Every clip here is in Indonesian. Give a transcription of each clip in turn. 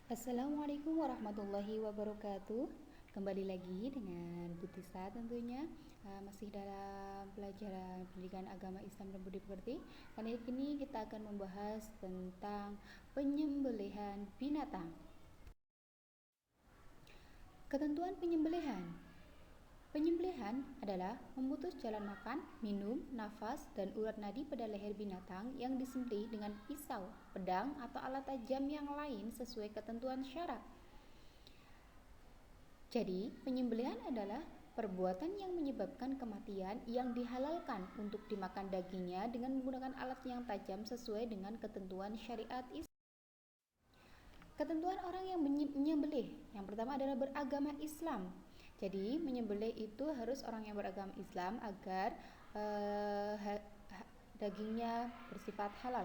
Assalamualaikum warahmatullahi wabarakatuh. Kembali lagi dengan Butisa tentunya, masih dalam pelajaran pendidikan agama Islam dan budi pekerti. Kali ini kita akan membahas tentang penyembelihan binatang. Ketentuan penyembelihan. Penyembelihan adalah memutus jalan makan, minum, nafas, dan urat nadi pada leher binatang yang disembelih dengan pisau, pedang, atau alat tajam yang lain sesuai ketentuan syarak. Jadi, penyembelihan adalah perbuatan yang menyebabkan kematian yang dihalalkan untuk dimakan dagingnya dengan menggunakan alat yang tajam sesuai dengan ketentuan syariat Islam. Ketentuan orang yang menyembelih. Yang pertama adalah beragama Islam. Jadi, menyembelih itu harus orang yang beragama Islam agar dagingnya bersifat halal.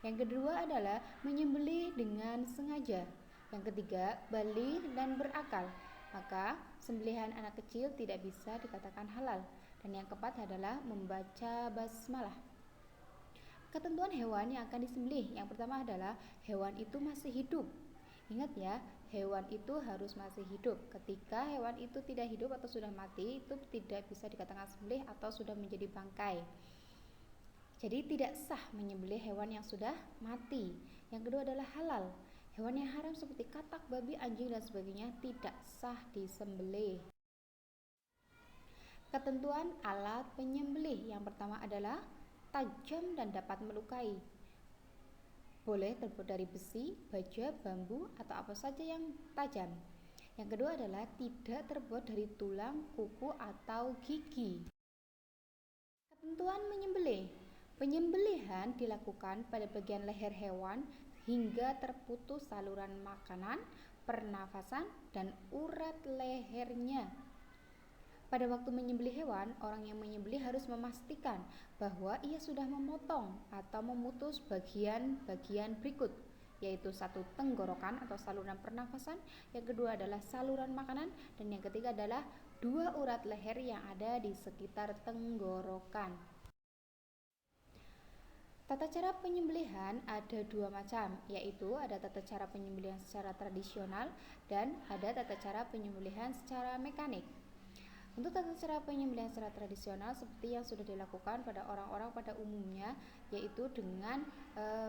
Yang kedua adalah menyembelih dengan sengaja. Yang ketiga, balik dan berakal. Maka, sembelihan anak kecil tidak bisa dikatakan halal. Dan yang keempat adalah membaca basmalah. Ketentuan hewan yang akan disembelih. Yang pertama adalah hewan itu masih hidup. Ingat ya, hewan itu harus masih hidup. Ketika hewan itu tidak hidup atau sudah mati, itu tidak bisa dikatakan sembelih atau sudah menjadi bangkai. Jadi tidak sah menyembelih hewan yang sudah mati. Yang kedua adalah halal. Hewan yang haram seperti katak, babi, anjing, dan sebagainya tidak sah disembelih. Ketentuan alat penyembelih. Yang pertama adalah tajam dan dapat melukai. Boleh terbuat dari besi, baja, bambu, atau apa saja yang tajam. Yang kedua adalah tidak terbuat dari tulang, kuku, atau gigi. Ketentuan menyembelih. Penyembelihan dilakukan pada bagian leher hewan hingga terputus saluran makanan, pernafasan, dan urat lehernya. Pada waktu menyembelih hewan, orang yang menyembelih harus memastikan bahwa ia sudah memotong atau memutus bagian-bagian berikut, yaitu satu tenggorokan atau saluran pernafasan, yang kedua adalah saluran makanan, dan yang ketiga adalah dua urat leher yang ada di sekitar tenggorokan. Tata cara penyembelihan ada dua macam, yaitu ada tata cara penyembelihan secara tradisional dan ada tata cara penyembelihan secara mekanik. Untuk tata cara penyembelihan secara tradisional seperti yang sudah dilakukan pada orang-orang pada umumnya, yaitu dengan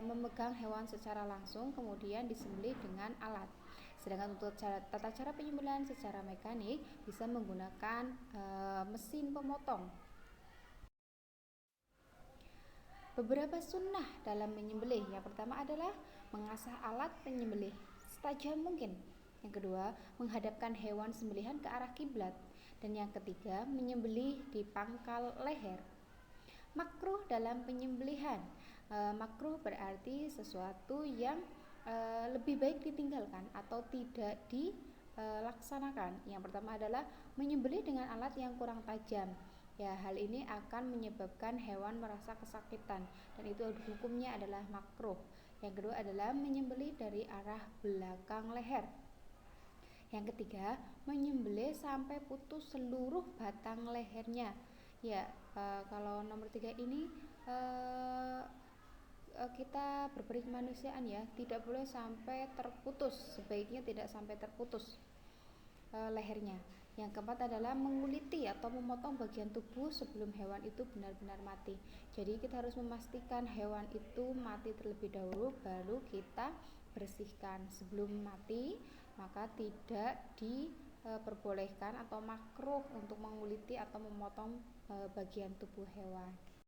memegang hewan secara langsung kemudian disembelih dengan alat. Sedangkan untuk tata cara penyembelihan secara mekanik bisa menggunakan mesin pemotong. Beberapa sunnah dalam menyembelih. Yang pertama adalah mengasah alat penyembelih setajam mungkin. Yang kedua, menghadapkan hewan sembelihan ke arah kiblat. Dan yang ketiga, menyembelih di pangkal leher. Makruh dalam penyembelihan. Makruh berarti sesuatu yang lebih baik ditinggalkan atau tidak dilaksanakan. Yang pertama adalah menyembelih dengan alat yang kurang tajam. Ya, hal ini akan menyebabkan hewan merasa kesakitan dan itu hukumnya adalah makruh. Yang kedua adalah menyembelih dari arah belakang leher. Yang ketiga, menyembelih sampai putus seluruh batang lehernya. Ya, kalau nomor 3 ini kita berperi kemanusiaan ya, tidak boleh sampai terputus, sebaiknya tidak sampai terputus lehernya. Yang keempat adalah menguliti atau memotong bagian tubuh sebelum hewan itu benar-benar mati. Jadi kita harus memastikan hewan itu mati terlebih dahulu, baru kita bersihkan. Sebelum mati, maka tidak diperbolehkan atau makruh untuk menguliti atau memotong bagian tubuh hewan.